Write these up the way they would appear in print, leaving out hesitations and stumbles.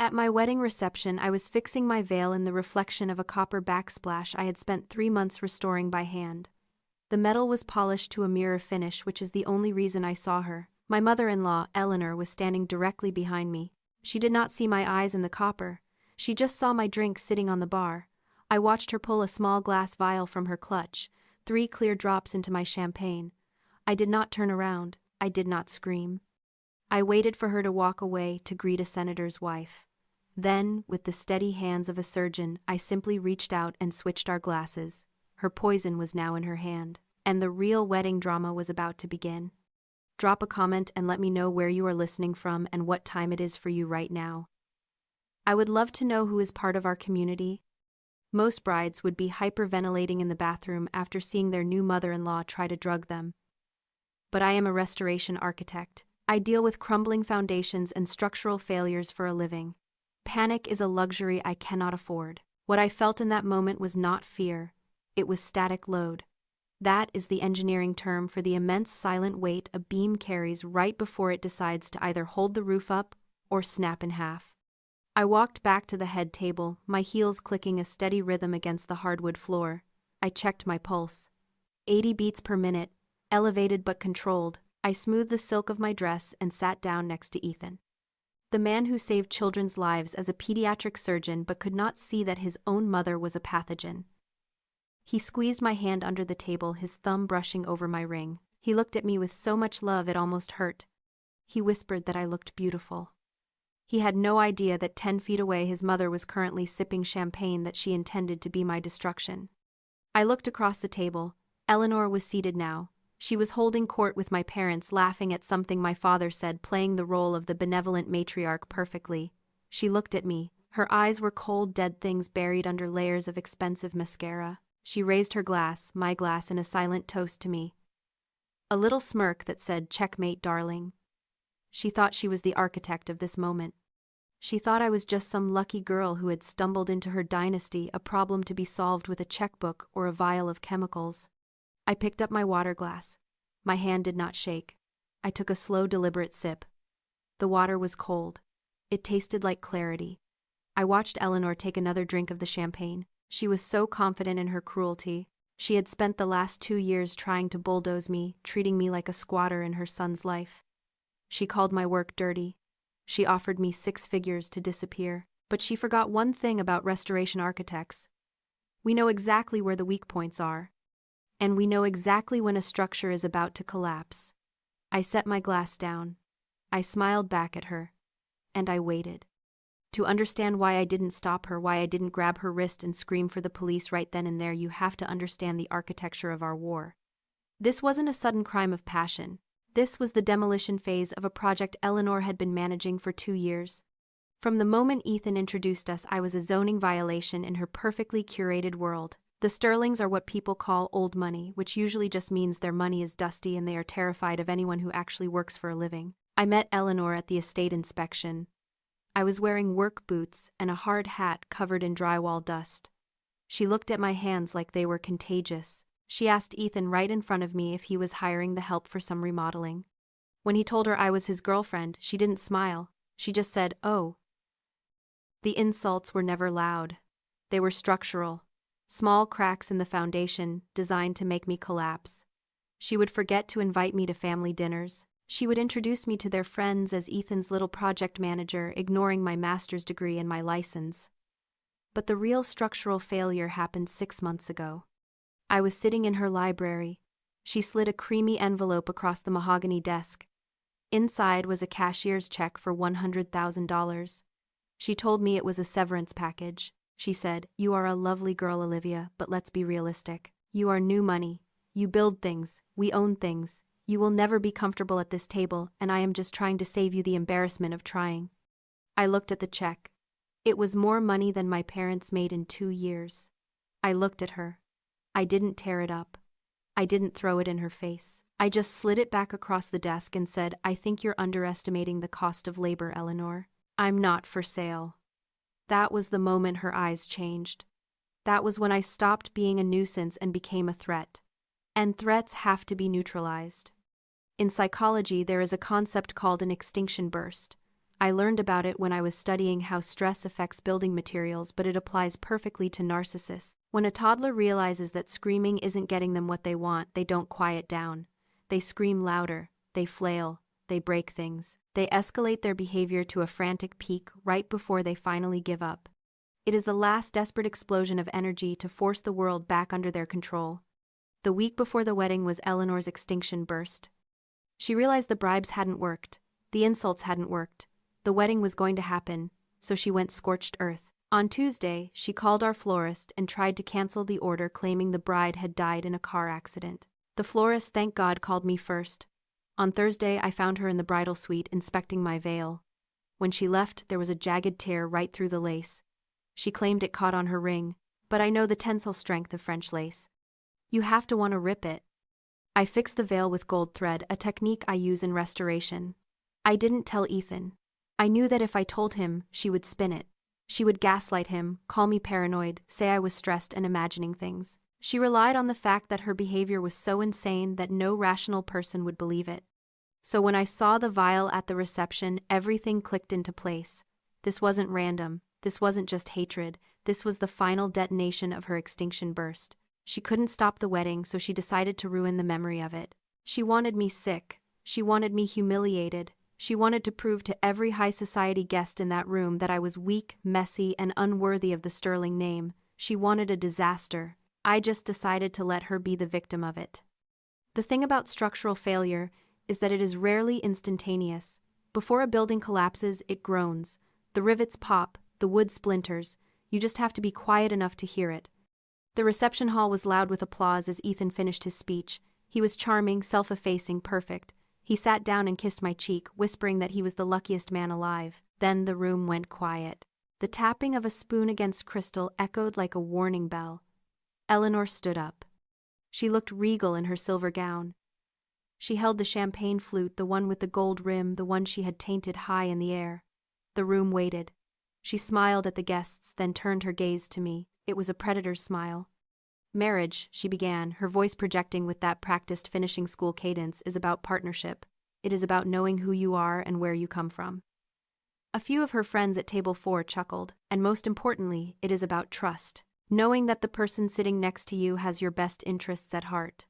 At my wedding reception, I was fixing my veil in the reflection of a copper backsplash I had spent 3 months restoring by hand. The metal was polished to a mirror finish, which is the only reason I saw her. My mother-in-law, Eleanor, was standing directly behind me. She did not see my eyes in the copper. She just saw my drink sitting on the bar. I watched her pull a small glass vial from her clutch, 3 clear drops into my champagne. I did not turn around. I did not scream. I waited for her to walk away to greet a senator's wife. Then, with the steady hands of a surgeon, I simply reached out and switched our glasses. Her poison was now in her hand, and the real wedding drama was about to begin. Drop a comment and let me know where you are listening from and what time it is for you right now. I would love to know who is part of our community. Most brides would be hyperventilating in the bathroom after seeing their new mother-in-law try to drug them. But I am a restoration architect. I deal with crumbling foundations and structural failures for a living. Panic is a luxury I cannot afford. What I felt in that moment was not fear. It was static load. That is the engineering term for the immense silent weight a beam carries right before it decides to either hold the roof up or snap in half. I walked back to the head table, my heels clicking a steady rhythm against the hardwood floor. I checked my pulse. 80 beats per minute, elevated but controlled. I smoothed the silk of my dress and sat down next to Ethan. The man who saved children's lives as a pediatric surgeon but could not see that his own mother was a pathogen. He squeezed my hand under the table, his thumb brushing over my ring. He looked at me with so much love it almost hurt. He whispered that I looked beautiful. He had no idea that 10 feet away his mother was currently sipping champagne that she intended to be my destruction. I looked across the table. Eleanor was seated now. She was holding court with my parents, laughing at something my father said, playing the role of the benevolent matriarch perfectly. She looked at me. Her eyes were cold, dead things buried under layers of expensive mascara. She raised her glass, my glass, in a silent toast to me. A little smirk that said, "Checkmate, darling." She thought she was the architect of this moment. She thought I was just some lucky girl who had stumbled into her dynasty, a problem to be solved with a checkbook or a vial of chemicals. I picked up my water glass. My hand did not shake. I took a slow, deliberate sip. The water was cold. It tasted like clarity. I watched Eleanor take another drink of the champagne. She was so confident in her cruelty. She had spent the last 2 years trying to bulldoze me, treating me like a squatter in her son's life. She called my work dirty. She offered me 6 figures to disappear. But she forgot one thing about restoration architects. We know exactly where the weak points are. And we know exactly when a structure is about to collapse. I set my glass down. I smiled back at her. And I waited. To understand why I didn't stop her, why I didn't grab her wrist and scream for the police right then and there, you have to understand the architecture of our war. This wasn't a sudden crime of passion. This was the demolition phase of a project Eleanor had been managing for 2 years. From the moment Ethan introduced us, I was a zoning violation in her perfectly curated world. The Sterlings are what people call old money, which usually just means their money is dusty and they are terrified of anyone who actually works for a living. I met Eleanor at the estate inspection. I was wearing work boots and a hard hat covered in drywall dust. She looked at my hands like they were contagious. She asked Ethan right in front of me if he was hiring the help for some remodeling. When he told her I was his girlfriend, she didn't smile. She just said, "Oh." The insults were never loud. They were structural. Small cracks in the foundation, designed to make me collapse. She would forget to invite me to family dinners. She would introduce me to their friends as Ethan's little project manager, ignoring my master's degree and my license. But the real structural failure happened 6 months ago. I was sitting in her library. She slid a creamy envelope across the mahogany desk. Inside was a cashier's check for $100,000. She told me it was a severance package. She said, "You are a lovely girl, Olivia, but let's be realistic. You are new money. You build things. We own things. You will never be comfortable at this table, and I am just trying to save you the embarrassment of trying." I looked at the check. It was more money than my parents made in 2 years. I looked at her. I didn't tear it up. I didn't throw it in her face. I just slid it back across the desk and said, "I think you're underestimating the cost of labor, Eleanor. I'm not for sale." That was the moment her eyes changed. That was when I stopped being a nuisance and became a threat. And threats have to be neutralized. In psychology, there is a concept called an extinction burst. I learned about it when I was studying how stress affects building materials, but it applies perfectly to narcissists. When a toddler realizes that screaming isn't getting them what they want, they don't quiet down. They scream louder, they flail, they break things. They escalate their behavior to a frantic peak right before they finally give up. It is the last desperate explosion of energy to force the world back under their control. The week before the wedding was Eleanor's extinction burst. She realized the bribes hadn't worked, the insults hadn't worked. The wedding was going to happen, so she went scorched earth. On Tuesday, she called our florist and tried to cancel the order, claiming the bride had died in a car accident. The florist, thank God, called me first. On Thursday, I found her in the bridal suite inspecting my veil. When she left, there was a jagged tear right through the lace. She claimed it caught on her ring, but I know the tensile strength of French lace. You have to want to rip it. I fixed the veil with gold thread, a technique I use in restoration. I didn't tell Ethan. I knew that if I told him, she would spin it. She would gaslight him, call me paranoid, say I was stressed and imagining things. She relied on the fact that her behavior was so insane that no rational person would believe it. So when I saw the vial at the reception, everything clicked into place. This wasn't random. This wasn't just hatred. This was the final detonation of her extinction burst. She couldn't stop the wedding, so she decided to ruin the memory of it. She wanted me sick. She wanted me humiliated. She wanted to prove to every high society guest in that room that I was weak, messy, and unworthy of the sterling name. She wanted a disaster. I just decided to let her be the victim of it. The thing about structural failure is that it is rarely instantaneous. Before a building collapses, it groans. The rivets pop, the wood splinters. You just have to be quiet enough to hear it. The reception hall was loud with applause as Ethan finished his speech. He was charming, self-effacing, perfect. He sat down and kissed my cheek, whispering that he was the luckiest man alive. Then the room went quiet. The tapping of a spoon against crystal echoed like a warning bell. Eleanor stood up. She looked regal in her silver gown. She held the champagne flute, the one with the gold rim, the one she had tainted high in the air. The room waited. She smiled at the guests, then turned her gaze to me. It was a predator's smile. Marriage, she began, her voice projecting with that practiced finishing school cadence, is about partnership. It is about knowing who you are and where you come from. A few of her friends at table 4 chuckled, and most importantly, it is about trust. Knowing that the person sitting next to you has your best interests at heart.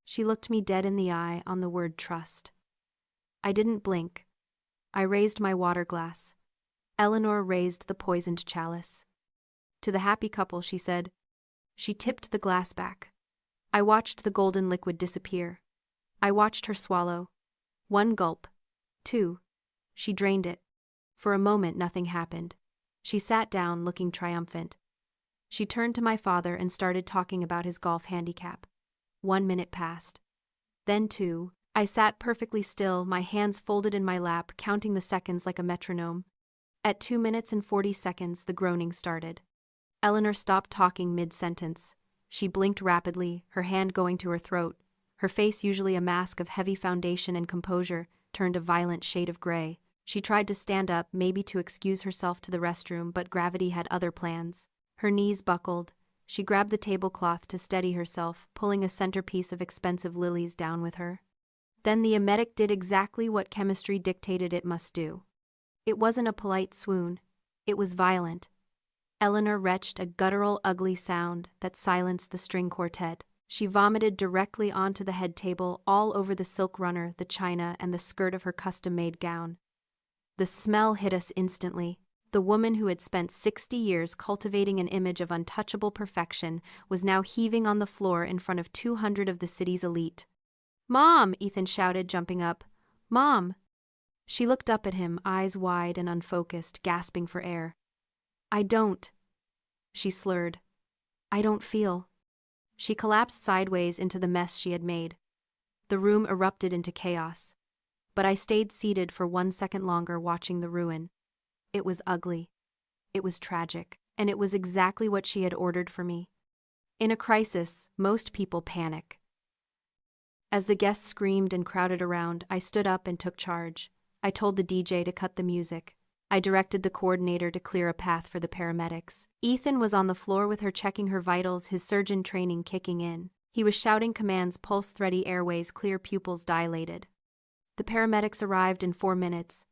She looked me dead in the eye on the word trust. I didn't blink. I raised my water glass. Eleanor raised the poisoned chalice. To the happy couple, she said. She tipped the glass back. I watched the golden liquid disappear. I watched her swallow. 1 gulp. 2. She drained it. For a moment, nothing happened. She sat down, looking triumphant. She turned to my father and started talking about his golf handicap. 1 minute passed. Then 2. I sat perfectly still, my hands folded in my lap, counting the seconds like a metronome. At 2 minutes and 40 seconds, the groaning started. Eleanor stopped talking mid-sentence. She blinked rapidly, her hand going to her throat. Her face, usually a mask of heavy foundation and composure, turned a violent shade of gray. She tried to stand up, maybe to excuse herself to the restroom, but gravity had other plans. Her knees buckled. She grabbed the tablecloth to steady herself, pulling a centerpiece of expensive lilies down with her. Then the emetic did exactly what chemistry dictated it must do. It wasn't a polite swoon. It was violent. Eleanor retched a guttural, ugly sound that silenced the string quartet. She vomited directly onto the head table, all over the silk runner, the china, and the skirt of her custom-made gown. The smell hit us instantly. The woman who had spent 60 years cultivating an image of untouchable perfection was now heaving on the floor in front of 200 of the city's elite. "Mom!" Ethan shouted, jumping up. "Mom!" She looked up at him, eyes wide and unfocused, gasping for air. "I don't," she slurred. "I don't feel." She collapsed sideways into the mess she had made. The room erupted into chaos. But I stayed seated for 1 second longer, watching the ruin. It was ugly. It was tragic. And it was exactly what she had ordered for me. In a crisis, most people panic. As the guests screamed and crowded around, I stood up and took charge. I told the DJ to cut the music. I directed the coordinator to clear a path for the paramedics. Ethan was on the floor with her, checking her vitals, his surgeon training kicking in. He was shouting commands, pulse-thready airways, clear pupils dilated. The paramedics arrived in 4 minutes.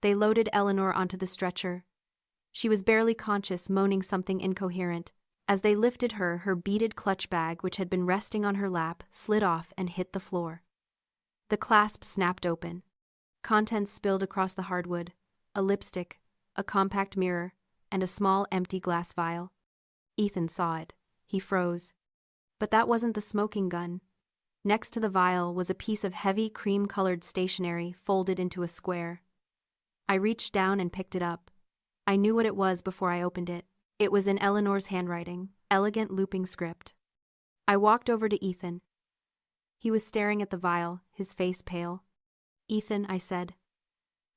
They loaded Eleanor onto the stretcher. She was barely conscious, moaning something incoherent. As they lifted her, her beaded clutch bag, which had been resting on her lap, slid off and hit the floor. The clasp snapped open. Contents spilled across the hardwood: a lipstick, a compact mirror, and a small empty glass vial. Ethan saw it. He froze. But that wasn't the smoking gun. Next to the vial was a piece of heavy cream-colored stationery folded into a square. I reached down and picked it up. I knew what it was before I opened it. It was in Eleanor's handwriting, elegant looping script. I walked over to Ethan. He was staring at the vial, his face pale. "Ethan," I said.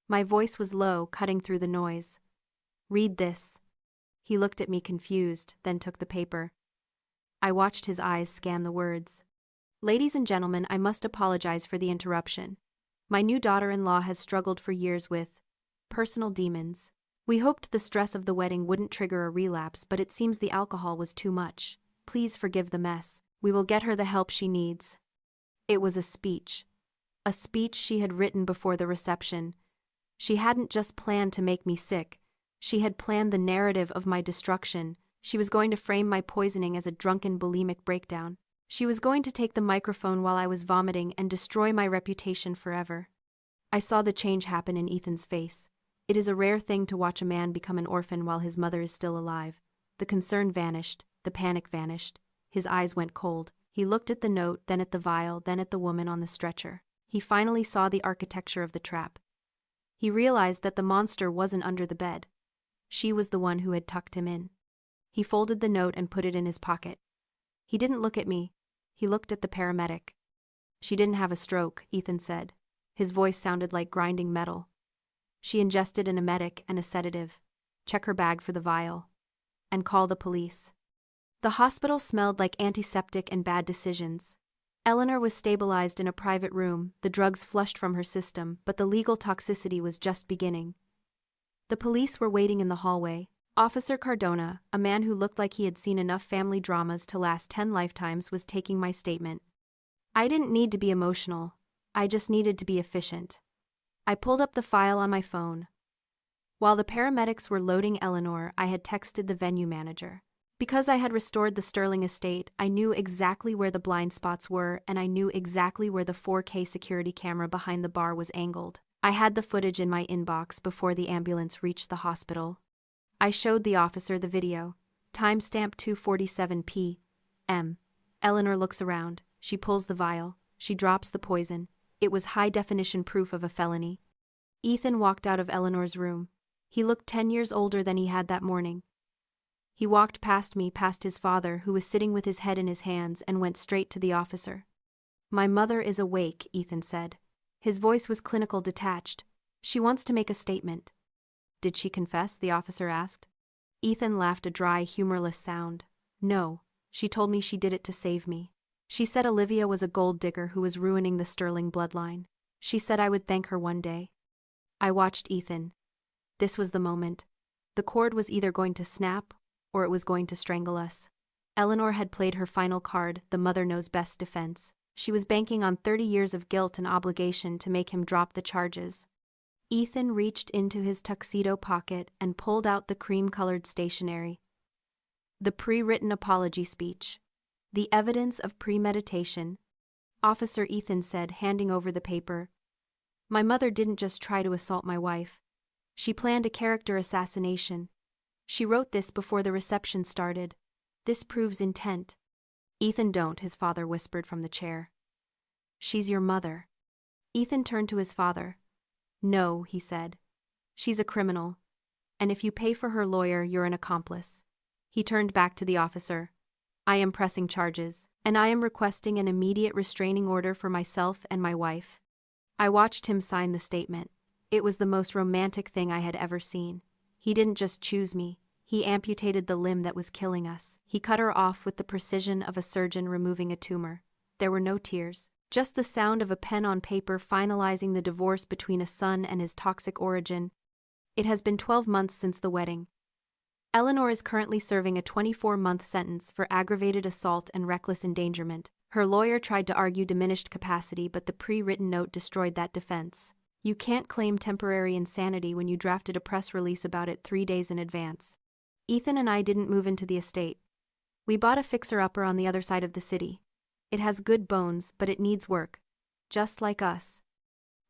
My voice was low, cutting through the noise. "Read this." He looked at me confused, then took the paper. I watched his eyes scan the words. "Ladies and gentlemen, I must apologize for the interruption. My new daughter-in-law has struggled for years with personal demons. We hoped the stress of the wedding wouldn't trigger a relapse, but it seems the alcohol was too much. Please forgive the mess. We will get her the help she needs." It was a speech. A speech she had written before the reception. She hadn't just planned to make me sick. She had planned the narrative of my destruction. She was going to frame my poisoning as a drunken bulimic breakdown. She was going to take the microphone while I was vomiting and destroy my reputation forever. I saw the change happen in Ethan's face. It is a rare thing to watch a man become an orphan while his mother is still alive. The concern vanished, the panic vanished. His eyes went cold. He looked at the note, then at the vial, then at the woman on the stretcher. He finally saw the architecture of the trap. He realized that the monster wasn't under the bed. She was the one who had tucked him in. He folded the note and put it in his pocket. He didn't look at me. He looked at the paramedic. "She didn't have a stroke," Ethan said. His voice sounded like grinding metal. "She ingested an emetic and a sedative. Check her bag for the vial. And call the police." The hospital smelled like antiseptic and bad decisions. Eleanor was stabilized in a private room, the drugs flushed from her system, but the legal toxicity was just beginning. The police were waiting in the hallway. Officer Cardona, a man who looked like he had seen enough family dramas to last 10 lifetimes, was taking my statement. I didn't need to be emotional. I just needed to be efficient. I pulled up the file on my phone. While the paramedics were loading Eleanor, I had texted the venue manager. Because I had restored the Sterling estate, I knew exactly where the blind spots were, and I knew exactly where the 4K security camera behind the bar was angled. I had the footage in my inbox before the ambulance reached the hospital. I showed the officer the video. Timestamp 2:47 p.m. Eleanor looks around. She pulls the vial. She drops the poison. It was high-definition proof of a felony. Ethan walked out of Eleanor's room. He looked 10 years older than he had that morning. He walked past me, past his father, who was sitting with his head in his hands, and went straight to the officer. "My mother is awake," Ethan said. His voice was clinical, detached. "She wants to make a statement." "Did she confess?" the officer asked. Ethan laughed, a dry, humorless sound. "No, she told me she did it to save me. She said Olivia was a gold digger who was ruining the Sterling bloodline. She said I would thank her one day." I watched Ethan. This was the moment. The cord was either going to snap, or it was going to strangle us. Eleanor had played her final card, the mother knows best defense. She was banking on 30 years of guilt and obligation to make him drop the charges. Ethan reached into his tuxedo pocket and pulled out the cream-colored stationery. The pre-written apology speech. The evidence of premeditation. Officer Ethan said, handing over the paper. "My mother didn't just try to assault my wife. She planned a character assassination. She wrote this before the reception started. This proves intent." "Ethan, don't," his father whispered from the chair. "She's your mother." Ethan turned to his father. "No," he said. "She's a criminal. And if you pay for her lawyer, you're an accomplice." He turned back to the officer. "I am pressing charges, and I am requesting an immediate restraining order for myself and my wife." I watched him sign the statement. It was the most romantic thing I had ever seen. He didn't just choose me. He amputated the limb that was killing us. He cut her off with the precision of a surgeon removing a tumor. There were no tears, just the sound of a pen on paper finalizing the divorce between a son and his toxic origin. It has been 12 months since the wedding. Eleanor is currently serving a 24-month sentence for aggravated assault and reckless endangerment. Her lawyer tried to argue diminished capacity, but the pre-written note destroyed that defense. You can't claim temporary insanity when you drafted a press release about it 3 days in advance. Ethan and I didn't move into the estate. We bought a fixer-upper on the other side of the city. It has good bones, but it needs work. Just like us.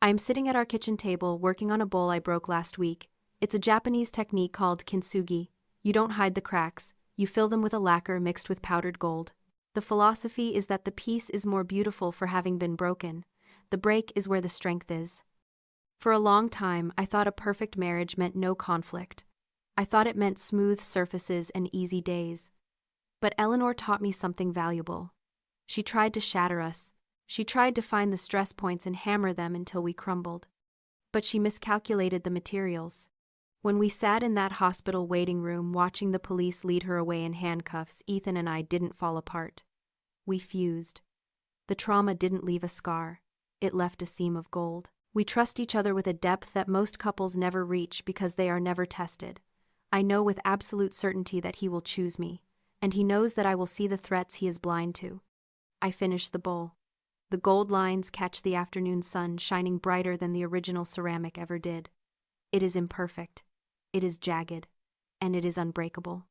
I'm sitting at our kitchen table working on a bowl I broke last week. It's a Japanese technique called kintsugi. You don't hide the cracks, you fill them with a lacquer mixed with powdered gold. The philosophy is that the piece is more beautiful for having been broken. The break is where the strength is. For a long time, I thought a perfect marriage meant no conflict. I thought it meant smooth surfaces and easy days. But Eleanor taught me something valuable. She tried to shatter us. She tried to find the stress points and hammer them until we crumbled. But she miscalculated the materials. When we sat in that hospital waiting room watching the police lead her away in handcuffs, Ethan and I didn't fall apart. We fused. The trauma didn't leave a scar. It left a seam of gold. We trust each other with a depth that most couples never reach because they are never tested. I know with absolute certainty that he will choose me, and he knows that I will see the threats he is blind to. I finish the bowl. The gold lines catch the afternoon sun, shining brighter than the original ceramic ever did. It is imperfect. It is jagged. And it is unbreakable.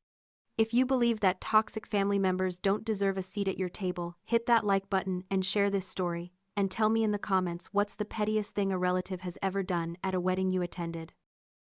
If you believe that toxic family members don't deserve a seat at your table, hit that like button and share this story, and tell me in the comments what's the pettiest thing a relative has ever done at a wedding you attended.